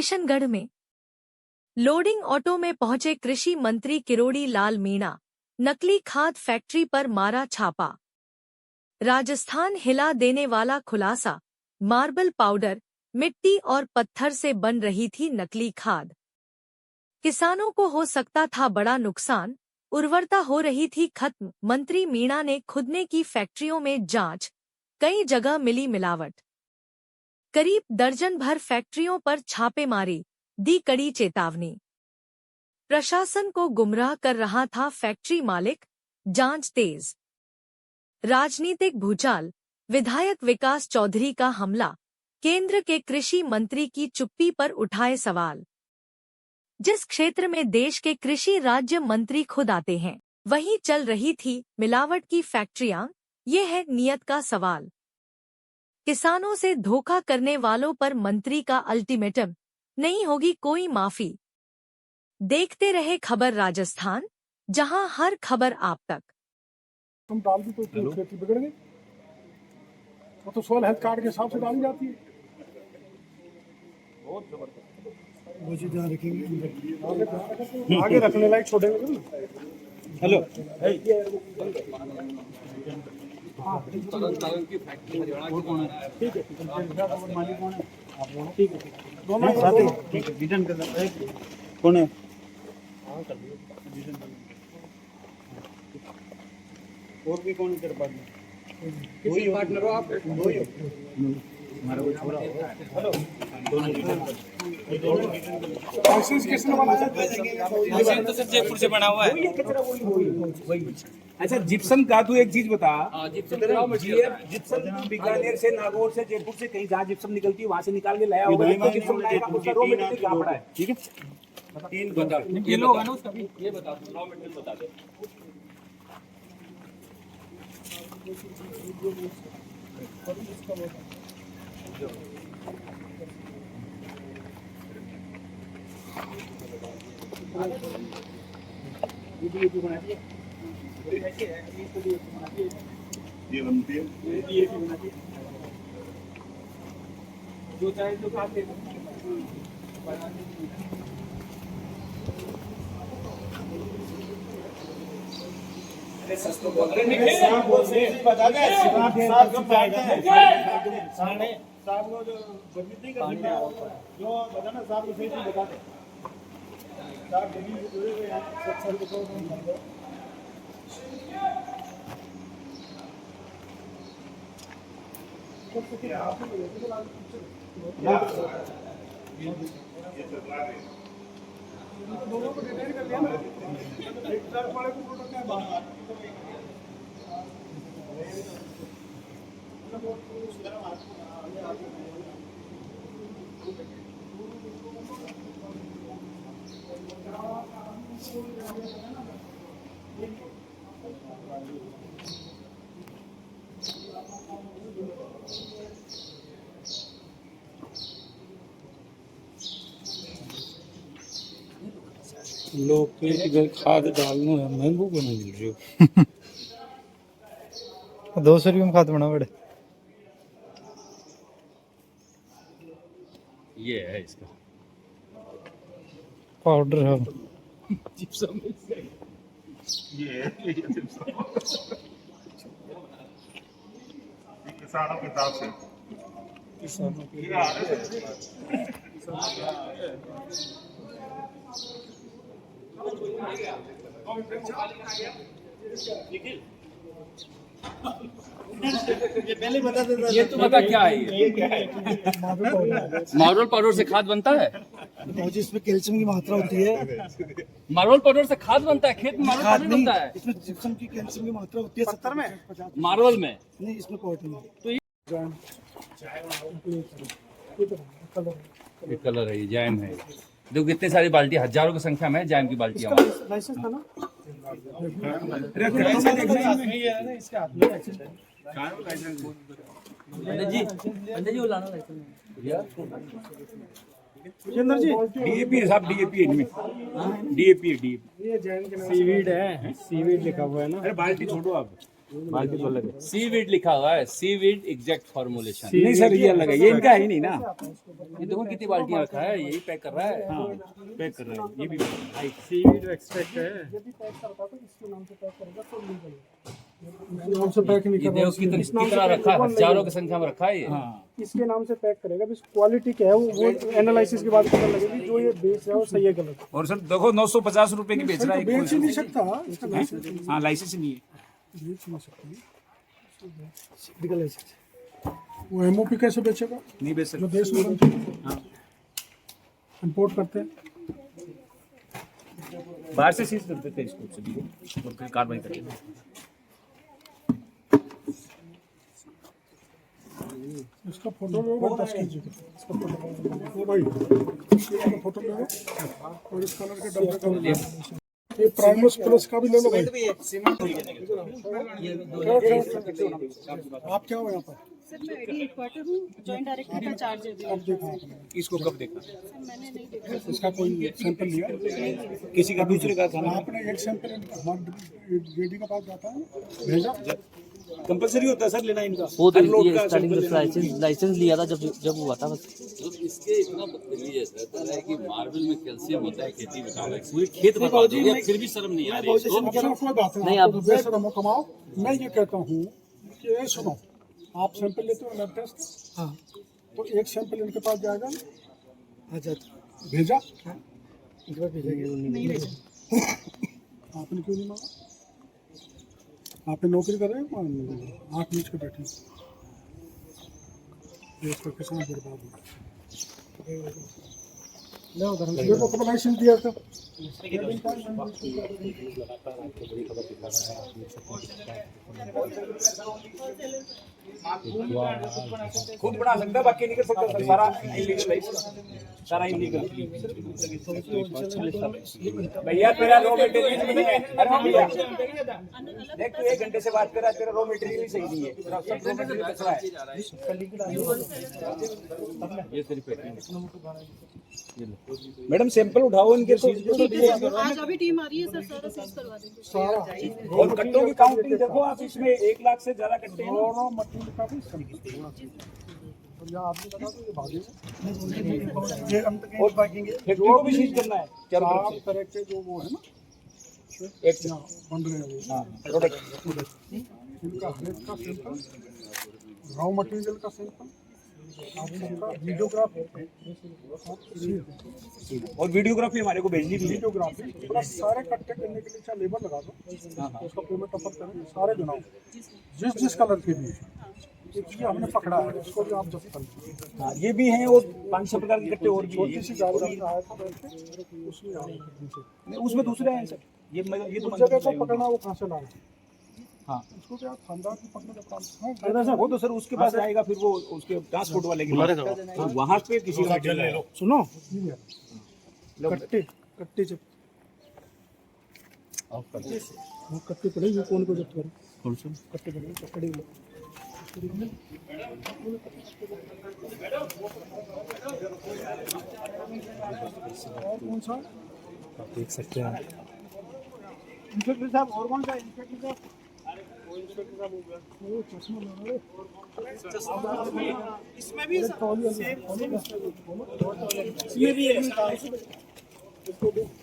किशनगढ़ में loading auto में पहुंचे कृषि मंत्री किरोड़ी लाल मीणा, नकली खाद फैक्ट्री पर मारा छापा। राजस्थान हिला देने वाला खुलासा, मार्बल पाउडर, मिट्टी और पत्थर से बन रही थी नकली खाद। किसानों को हो सकता था बड़ा नुकसान, उर्वरता हो रही थी खत्म। मंत्री मीणा ने खुदने की फैक्ट्रियों में जांच, कई जगह मिली मिलावट। करीब दर्जन भर फैक्ट्रियों पर छापे मारी, दी कड़ी चेतावनी। प्रशासन को गुमराह कर रहा था फैक्ट्री मालिक, जांच तेज। राजनीतिक भूचाल, विधायक विकास चौधरी का हमला, केंद्र के कृषि मंत्री की चुप्पी पर उठाए सवाल। जिस क्षेत्र में देश के कृषि राज्य मंत्री खुद आते हैं, वहीं चल रही थी मिलावट की फैक्ट्रियां, ये है नियत का सवाल। किसानों से धोखा करने वालों पर मंत्री का अल्टीमेटम, नहीं होगी कोई माफी। देखते रहे खबर राजस्थान, जहां हर खबर आप तक। हम डाल दी तो खेती बिगड़ गई। वो तो सोयल हेल्थ कार्ड के हिसाब से डाली जाती है। बहुत जबरदस्त। मुझे ध्यान रखेंगे, आगे रखने लायक छोड़ेंगे ना। हेलो की फैक्ट्री ठीक है, मालिक कौन है? आप ठीक है, दोनों साथ ही ठीक है। रिटर्न कर कौन है? हाँ कर दियो। और भी कौन तेरे पास में? किसी पार्टनर हो आप? दो ही हो। हमारा कोई छोरा होगा। हेलो लाइसेंस किसने बनाया? लाइसेंस तो सर जयपुर से बना हुआ है। वही। अच्छा जिप्सम का तू एक चीज बता। जिप्सम बीकानेर से, नागौर से, जयपुर से कहीं जहाँ जिप्सम निकलती है वहाँ से निकाल के लाया होगा। जिप्सम लाएगा उसका रॉ मटेरियल क्या पड़ा है? ठीक है, तीन बता ये लोग है ना उसका भी ये बता दो, रॉ मटेरियल बता दो। ये बनती है, ये बनाती है। जो चाहे जो काट ले। दोनों को डिटेल कर लिया ना, एक ट्रक वाले को प्रोडक्ट है बाहर। लोग के खाद डालना है महंगो को नहीं मिल रही 200 रुपये में खाद बना पड़े। ये है इसका पाउडर है जिप्सम। ये किसानों के हिसाब से ये पहले बता देता। ये तो बता क्या है? ये क्या है? मार्बल पाउडर से खाद बनता है। इसमें कैल्शियम की मात्रा होती है। मार्बल पाउडर से खाद बनता है, खेत में मार्बल पाउडर बनता है। इसमें जिप्सम की कैल्शियम की मात्रा होती है 70 में, मार्बल में नहीं इसमें पाउडर में। तो ये कलर है, ये जैम है। देखो कितनी सारी बाल्टी, हजारों की संख्या में जैम की बाल्टियां। लाइसेंस था ना? अंदर जी वो लाना लाइसेंस डीएपी साहब, डीएपी इनमें डीएपी सीवीड है, सीवीड लिखा हुआ है ना। अरे बाल्टी छोड़ो आप। बाल्टी तो अलग है। सीवीड लिखा हुआ है, सीवीड एग्जैक्ट फॉर्मुलेशन। नहीं सर ये अलग है, ये इनका है ही नहीं ना। ये देखो कितनी बाल्टियां रखा है, यही पैक कर रहा है। हाँ पैक कर रहा है ये भी। सीवीड एक्सट्रैक्ट है। यदि पैक करता तो इसके नाम से पैक करेगा तो लीगल है। नाम से पैक नहीं ये कर देखो कितना रखा है, हजारों की संख्या में रखा है ये। हाँ इसके नाम से पैक करेगा। बस क्वालिटी क्या है वो एनालिसिस के बाद पता लगेगी जो ये बेच रहा है वो सही है गलत है। और सर देखो 950 रुपए की बेच रहा है। बेच ही नहीं सकता इसका लाइसेंस हाँ लाइसेंस नहीं है। बेच नहीं सकता लीगल लाइसेंस। वो एमओपी कैसे बेचेगा नहीं बेच जो सकते। देश में बनती है हाँ इंपोर्ट करते हैं। बाहर से सीज कर देते हैं इसको सभी को और फिर कार्रवाई करते हैं। इसका फोटो लो 10 केजी का। इसका फोटो लो भाई, इसका फोटो लो और इस कलर के डब्बे का भी लो। ये प्राइमस प्लस का भी ले लो भाई। आप क्या हो यहाँ पर? सर मैं एडी हेडक्वार्टर हूँ, जॉइंट डायरेक्टर का चार्ज है। अब देखा आपने? इसको कब देखा? मैंने नहीं देखा। इसका कोई सैंपल लिया? किसी का दूसरे का था ना। आपने एक सैंपल हमारे जेडी के पास जाता है भेजा? कंपलसरी होता है सर लेना इनका। वो तो हर लोड ये का स्टार्टिंग sample लेना। लाइसेंस लिया था जब हुआ था बस। तो इसके इतना बदतमीज रहता है कि मार्बल में कैल्शियम होता है, खेती बताओ, पूरे खेत बता दोगे, फिर भी शर्म नहीं आ रही है इसको। कोई बात नहीं, नहीं, आप- आप बेशर्म हो कमाओ। मैं ये कहता हूँ कि ये सुनो, आप सैंपल लेते हो लैब टेस्ट। हाँ तो एक सैंपल इनके पास जाएगा। अच्छा भेजा? नहीं भेजा। आपने क्यों नहीं मांगा? आपने नौकरी कर रहे हैं 8 नीच के बैठे देश का किसान बर्बाद हो देखो कब लाइसेंस दिया था। खुद बना सकता है, बाकी नहीं कर सकता सर। सारा इलीगल है इसका, सारा इलीगल। भैया तेरा रॉ मटेरियल भी नहीं है। अरे भैया देख तू 1 घंटे से बात कर रहा है, तेरा रॉ मटेरियल भी सही नहीं है। तेरा सब रॉ मटेरियल कचरा है। ये तेरी पैकिंग है। मैडम सैंपल उठाओ इनके ठीक है सर, आज अभी टीम आ रही है सर, सारा सीज करवा देंगे। और कट्टों की काउंटिंग देखो आप, इसमें 1 लाख से ज्यादा कट्टे हैं। दोनों मटेरियल का भी सैंपल होना चाहिए। और यहाँ आपने बता दो ये भागेगा ये हम तक और भागेंगे। फैक्ट्री को भी सीज करना है चारों तरफ साफ से। तरह के जो वो है ना एक यहाँ बन रहे हैं वो प्रोडक्ट इनका हरेक का सैंपल, रॉ मटेरियल का सैंपल, वीडियोग्राफी और वीडियोग्राफी हमारे को भेजनी भी है। वीडियोग्राफी प्लस सारे कट्टे करने के लिए चाहे लेबर लगा दो, उसका पेमेंट अपर करें, सारे बनाओ जिस कलर के भी। ये हमने पकड़ा है, इसको भी आप जब्त कर लीजिए। हाँ, ये भी हैं और 500 प्रकार के कट्टे और भी छोटी हैं। सी गाड़ी में आया था बैठ के, उसमें आया था नीचे। नहीं, उसमें दूसरे हैं सर। ये तो उस जगह को पकड़ना वो कहाँ से ला रहे हैं? हाँ उसको क्या खानदान की पकड़ने का काम है? वो तो सर उसके पास जाएगा, फिर वो उसके ट्रांसपोर्ट वाले के पास। तो वहाँ पे किसी का ले लो। सुनो कट्टे कट्टे जब वो कट्टे पड़े ये कौन को जब्त करें? कट्टे पड़े कट्टे लो। और कौन सा देख सकते हैं इंस्पेक्टर साहब? और कौन सा इंस्पेक्टर साहब? इंस्पेक्टर साहब हो गया वो चश्मा लगा रहे। इसमें भी इसमें भी है।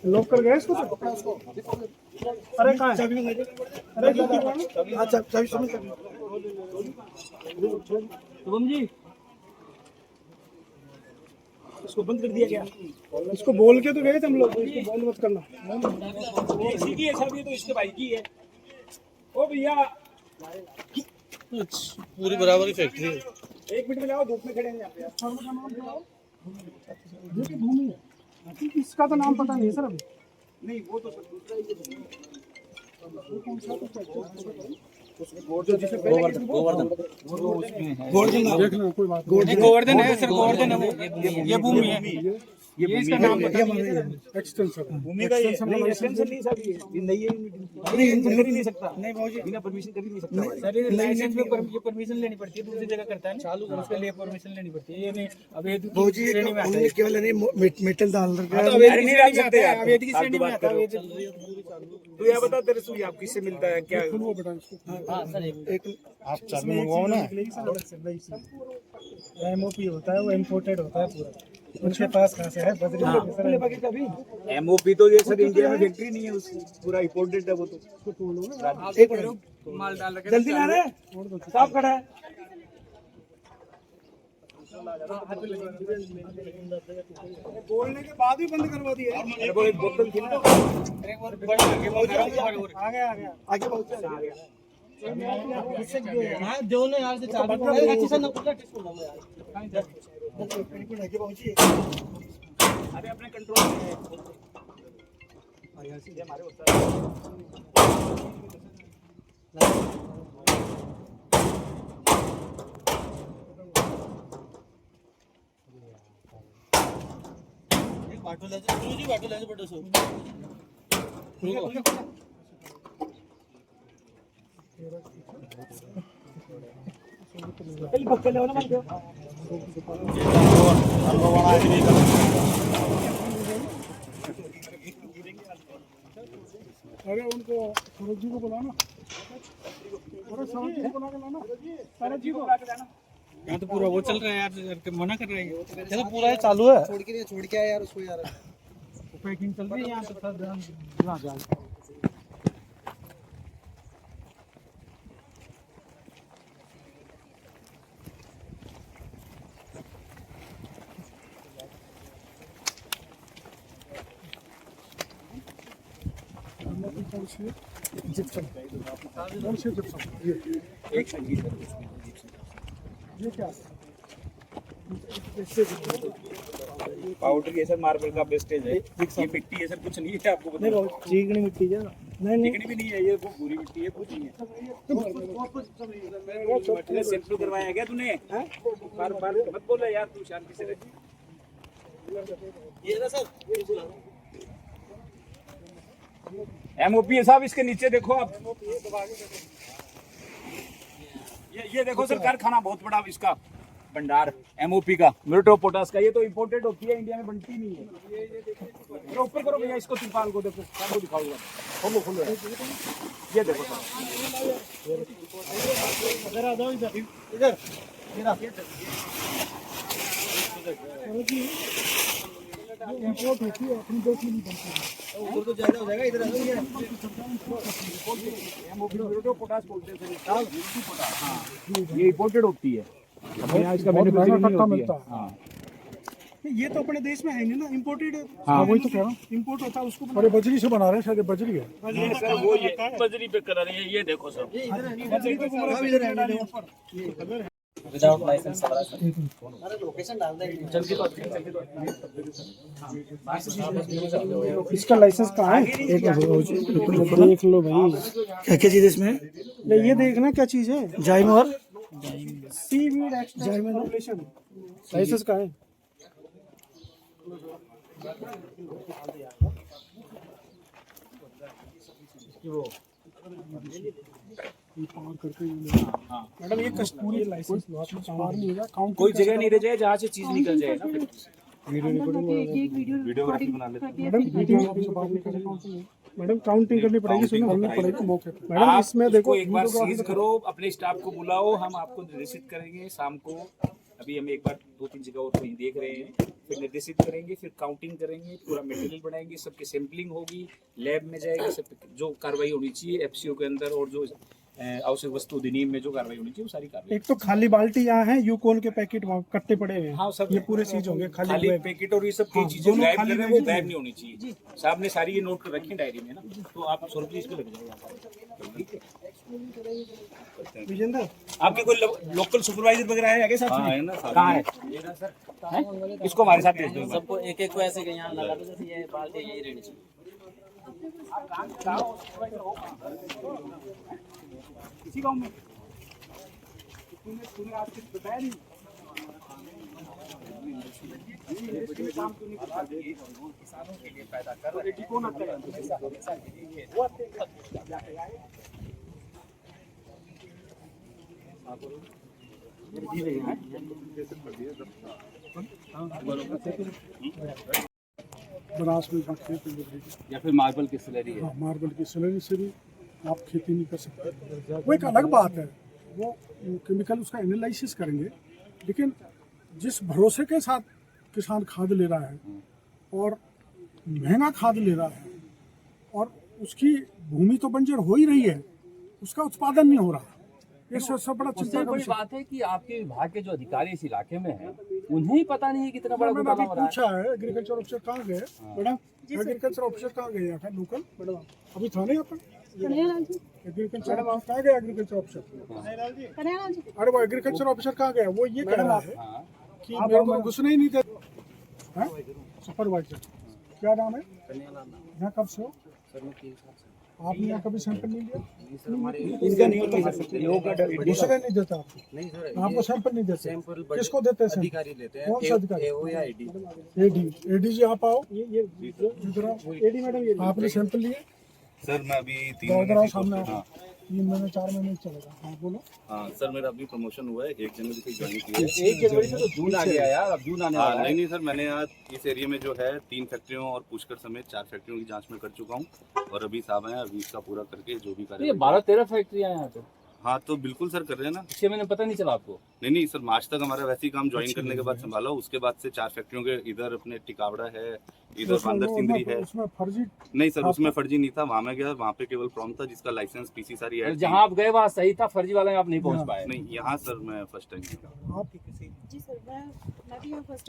लॉक कर गए इसको सर? पकड़ा इसको। अरे कहाँ है? अरे अच्छा चाबी समझ शुभम जी इसको बंद कर दिया गया। इसको बोल के तो गए थे हम लोग, इसको बंद मत करना। इसी की है साहब, ये तो इसके भाई की है। ओ भैया पूरी बराबर की फैक्ट्री है। 1 मिनट में लाओ, धूप में खड़े हैं यहाँ पे। फर्म का नाम बताओ। देखिए भूमि है, इसका तो नाम पता नहीं है सर अभी। नहीं वो तो सर दूसरा ही है। वो कौन सा तो गोवर्धन देखना कोई बात गोवर्धन है सर, गोवर्धन है वो। ये भूमि है, ये इसका नाम पता नहीं है। एक्सटेंशन भूमि का ये नहीं एक्सटेंशन नहीं सर, ये नहीं है, नहीं कर ही नहीं सकता। नहीं भाई बिना परमिशन कर ही नहीं सकता सर। सर लाइसेंस में ये परमिशन लेनी पड़ती है, दूसरी जगह करता है ना चालू, उसके लिए परमिशन लेनी पड़ती है। ये नहीं अवैध श्रेणी में आता है। केवल मेटल डाल रखा है। अवैध की श्रेणी में आता है, अवैध की श्रेणी में आता है। तू यह बता तेरे सुई आप किससे मिलता है क्या? खुलवा बेटा इसको। हाँ सर एक आप चाबी मंगवाओ ना। एमओपी होता है वो इम्पोर्टेड होता है पूरा, उनके पास कहाँ से है बजरी। एमओपी तो ये सर इंडिया में फैक्ट्री नहीं है उसकी, पूरा इंपोर्टेड है वो तो। एक मिनट माल डाल रखे जल्दी ला रहे साफ खड़ा है। बोलने के बाद ही बंद करवा दिया। अरे वो एक बोतल थी ना, आगे बहुत आ गया। हाँ जो ने यार से चाबी अच्छी से ना पूरा टिस्को लो यार। अरे अपने कंट्रोल में हमारे होता बाटू ले जा, तू जी बाटू ले जा बड़ो सो। पहले पक्के ले ना मत दो। अरे उनको सूरज जी को बुलाना, अरे सूरज जी को बुला के लाना, सूरज जी को। यहाँ तो पूरा वो चल रहा है यार, मना कर रहे हैं। चलो पूरा ये चालू है। छोड़ के आया यार उसको यार, पैकिंग चल रही है यहाँ पे सब ध्यान। एक संगीत ये क्या पाउडर ये सर मार्बल का वेस्टेज है, ये मिट्टी है सर, कुछ नहीं है आपको बता। चिकनी मिट्टी है नहीं चिकनी भी नहीं है, ये वो भूरी मिट्टी है, कुछ नहीं है। सिंपल करवाया गया तूने, बार बार मत बोला यार, तू शांति से रह। ये ना सर एमओपी है साहब, इसके नीचे देखो आप, ये देखो सर, कारखाना बहुत बड़ा इसका भंडार एमओपी का, म्यूरेट ऑफ पोटाश का। ये तो इंपोर्टेड होती है, इंडिया में बनती नहीं है। ऊपर करो भैया इसको, तिरपाल को देखो, आपको दिखाऊंगा। खोलो खोलो, ये देखो सर, इधर आ जाओ, इधर इम्पोर्ट होती है, अपनी देश में नहीं बनती है। ऊपर तो ज्यादा हो जाएगा, इधर आ जाओ। एमओपी म्यूरेट ऑफ पोटाश बोलते हैं सर, ये इंपोर्टेड होती है, अपने यहाँ इसका मैन्युफैक्चरिंग नहीं होती है। हाँ ये तो अपने देश में है नहीं ना, इम्पोर्टेड। हाँ वही तो कह रहा हूँ, इम्पोर्ट होता है उसको। अरे बजरी से बना रहे हैं, शायद बजरी है। ये सर वो ये बजरी पे करा रही है, ये देखो सर, विदाउट लाइसेंस अरे लोकेशन डाल दे जल्दी इसका लाइसेंस कहाँ है? देख लो भाई, क्या क्या चीज इसमें। ये देखना क्या चीज है, जाइम और सीवीड एक्सट्रैक्शन। लाइसेंस कहाँ है? मैडम ये कस्तूरी लाइसेंस कोई जगह नहीं रह जाए जहाँ से चीज निकल जाए ना। वीडियोग्राफी बना लेते हैं। मैडम काउंटिंग करनी पड़ेगी, सुनो करनी पड़ेगी मौके पे। मैडम इसमें देखो, एक बार सीज करो, अपने स्टाफ को बुलाओ, हम आपको निर्देशित करेंगे शाम को। अभी हम एक बार 2-3 जगह और कहीं देख रहे हैं, फिर निर्देशित करेंगे, फिर काउंटिंग करेंगे, पूरा मटेरियल बनाएंगे, सबकी सैंपलिंग होगी, लैब में जाएगी, सब जो कार्रवाई होनी चाहिए एफसीओ के अंदर और जो आवश्यक वस्तु अधिनियम में जो कार्रवाई होनी चाहिए वो सारी कार्रवाई। एक तो खाली बाल्टी यहाँ है, यूकोन के पैकेट वहाँ कट्टे पड़े हुए हैं। हाँ सब ये पूरे चीज होंगे, खाली पैकेट और ये सब कई चीजें गायब लग रही है, वो गायब नहीं होनी चाहिए। साहब ने सारी ये नोट कर रखी है डायरी में ना, तो आप 100 रुपये इस पे लग जाएगा। विजेंद्र, आपके कोई लोकल सुपरवाइजर वगैरह है क्या साथ में? कहाँ है? इसको हमारे साथ भेज दो। सबको एक एक को ऐसे के यहाँ लगा दो, जैसे ये बाल्टी यही रहनी चाहिए। किसी गाँव में तूने आज कुछ बताया नहीं? काम क्यों नहीं करता? किसानों के लिए पैदा कर रहे हैं, कौन आता है? वो आते हैं। बनास में जहाँ खेत है, या फिर मार्बल की स्लरी है? हाँ, मार्बल की स्लरी से भी आप खेती नहीं कर सकते। वो एक अलग बात है, वो केमिकल उसका एनालिसिस करेंगे, लेकिन जिस भरोसे के साथ किसान खाद ले रहा है और महंगा खाद ले रहा है और उसकी भूमि तो बंजर हो ही रही है, उसका उत्पादन नहीं हो रहा, ये सबसे बड़ा चिंता उससे का बड़ी विषय। बात है कि आपके विभाग के जो अधिकारी इस इलाके में हैं, उन्हें ही पता नहीं है कितना बड़ा मैंने घोटाला अभी हो रहा है। पूछा है एग्रीकल्चर ऑफिसर कहाँ गए मैडम, एग्रीकल्चर ऑफिसर कहाँ गए यहाँ का लोकल मैडम, अभी थाने यहाँ पर कन्हैयालाल जी, एग्रीकल्चर कहाँ गया एग्रीकल्चर ऑफिसर? कन्हैयालाल जी, अरे वो एग्रीकल्चर ऑफिसर कहाँ गया? वो ये कह रहा है हाँ। कि मेरे को घुसने ही नहीं देते। सुपरवाइजर क्या नाम है? यहाँ कब से हो? आपने यहाँ कभी सैंपल नहीं लिया? इनका नहीं होता, घुसने नहीं देता आपको? आपको सैंपल नहीं देते? किसको देते हैं? अधिकारी देते हैं। कौन सा अधिकारी? एडी जी आप आओ, इधर आओ। एडी मैडम आपने सैंपल लिए? सर मैं अभी 3 इधर महीने आओ से सामने आओ। हाँ 3 महीने 4 महीने चलेगा। हाँ बोलो। हाँ सर मेरा अभी प्रमोशन हुआ है, 1 जनवरी से ज्वाइन किया है। 1 जनवरी से तो जून आ गया यार, अब जून आने वाला है। नहीं सर, मैंने आज इस एरिया में जो है 3 फैक्ट्रियों और पुष्कर समेत 4 फैक्ट्रियों की जांच में कर चुका हूँ और अभी साहब हैं, अभी इसका पूरा करके जो भी ये कार्य 12-13 फैक्ट्रियां हैं यहाँ पे। हाँ तो बिल्कुल सर कर रहे हैं ना। 6 महीने पता नहीं चला आपको? नहीं सर, मार्च तक हमारा वैसे ही काम ज्वाइन करने के बाद संभाला, उसके बाद से 4 फैक्ट्रियों के इधर अपने टिकावड़ा है, इधर बांदर सिंदरी है। उसमें फर्जी नहीं सर, उसमें फर्जी नहीं था, वहाँ में गया, वहाँ पे केवल प्रॉम था जिसका लाइसेंस पीसी सारी है। जहाँ आप गए वहाँ सही था, फर्जी वाला में आप नहीं पहुँच पाए। नहीं यहाँ सर मैं फर्स्ट टाइम जी सर, मैं भी यहाँ फर्स्ट